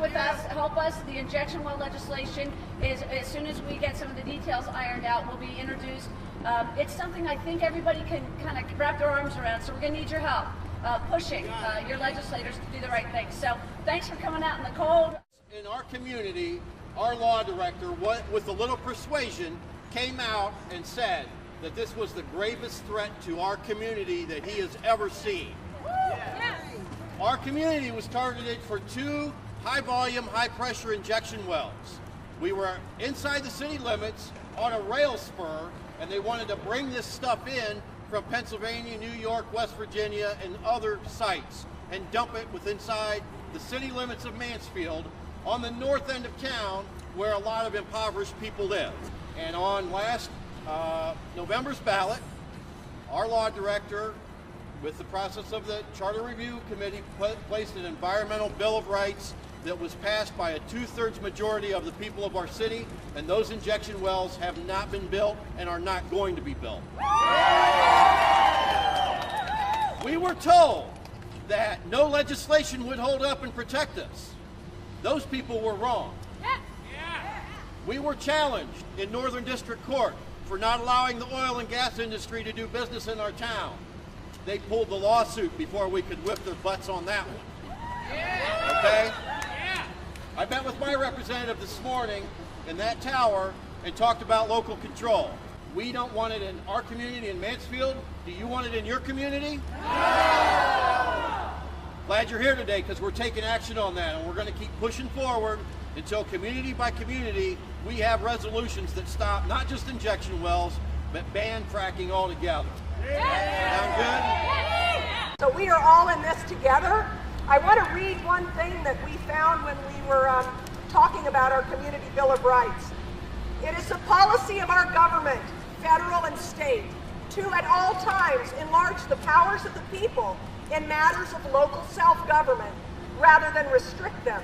with us, help us. The injection well legislation is, as soon as we get some of the details ironed out, will be introduced. It's something I think everybody can kind of wrap their arms around, so we're going to need your help pushing your legislators to do the right thing. So thanks for coming out in the cold. In our community, our law director, with a little persuasion, came out and said that this was the gravest threat to our community that he has ever seen. Yes. Our community was targeted for 2 high-volume, high-pressure injection wells. We were inside the city limits on a rail spur, and they wanted to bring this stuff in from Pennsylvania, New York, West Virginia, and other sites, and dump it inside the city limits of Mansfield on the north end of town where a lot of impoverished people live. And on last November's ballot, our law director, with the process of the Charter Review Committee, placed an environmental Bill of Rights that was passed by a 2/3 majority of the people of our city, and those injection wells have not been built and are not going to be built. We were told that no legislation would hold up and protect us. Those people were wrong. We were challenged in Northern District Court for not allowing the oil and gas industry to do business in our town. They pulled the lawsuit before we could whip their butts on that one. Okay? I met with my representative this morning in that tower and talked about local control. We don't want it in our community in Mansfield. Do you want it in your community? No! Glad you're here today, because we're taking action on that, and we're going to keep pushing forward until community by community we have resolutions that stop not just injection wells, but ban fracking altogether. Sound good? So we are all in this together. I want to read one thing that we found when we were talking about our Community Bill of Rights. It is the policy of our government, federal and state, to at all times enlarge the powers of the people in matters of local self-government rather than restrict them.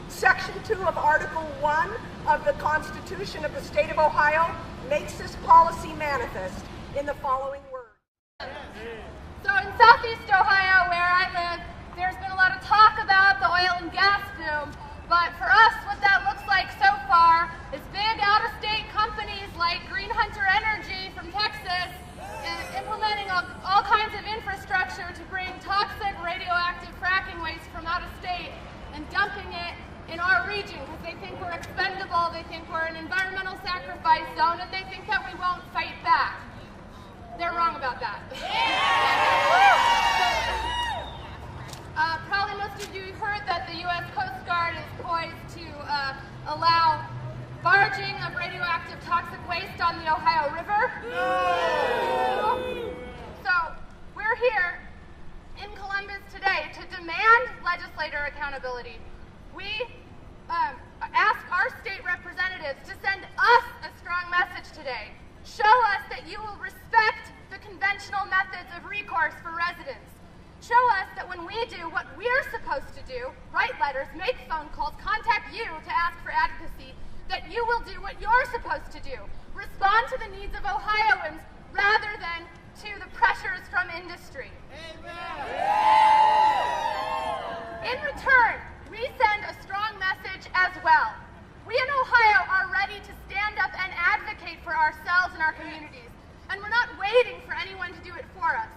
Section 2 of Article 1 of the Constitution of the State of Ohio makes this policy manifest in the following words. So in Southeast Ohio, where I live, there's been a lot of talk about the oil and gas boom, but for us, what that looks like so far is big out-of-state companies like Green Hunter Energy from Texas implementing all kinds of infrastructure to bring toxic radioactive fracking waste from out of state and dumping it in our region because they think we're expendable, they think we're an environmental sacrifice zone, and they think that we won't fight back. They're wrong about that. Probably most of you heard that the U.S. Coast Guard is poised to allow barging of radioactive toxic waste on the Ohio River. No! So we're here in Columbus today to demand legislator accountability. We ask our state representatives to send us a strong message today. Show us that you will respect the conventional methods of recourse for residents. Show us that when we do what we're supposed to do, write letters, make phone calls, contact you to ask for advocacy, that you will do what you're supposed to do. Respond to the needs of Ohioans rather than to the pressures from industry. Amen. In return, we send a strong message as well. We in Ohio are ready to stand up and advocate for ourselves and our communities, and we're not waiting for anyone to do it for us.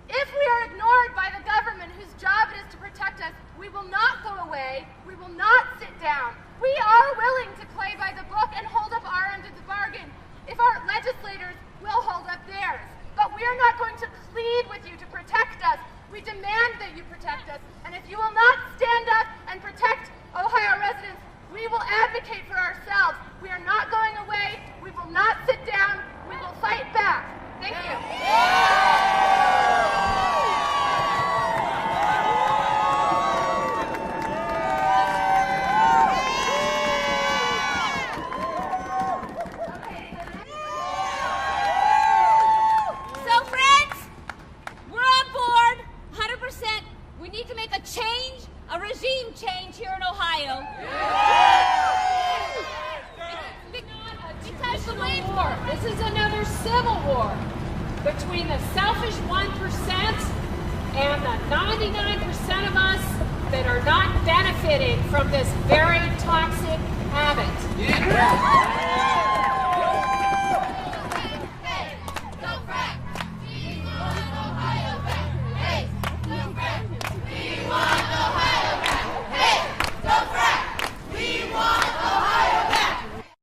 If we are ignored by the government whose job it is to protect us, we will not go away, we will not sit down. We are willing to play by the book and hold up our end of the bargain if our legislators will hold up theirs. But we are not going to plead with you to protect us. We demand that you protect us. And if you will not stand up and protect Ohio residents, we will advocate for ourselves. We are not going away. We will not sit down. We will fight back. Thank you. So friends, we're on board, 100%. We need to make a change, a regime change here in Ohio. Because the wage war. This is another civil war between the selfish 1% and the 99% of us that are not benefiting from this very toxic habit.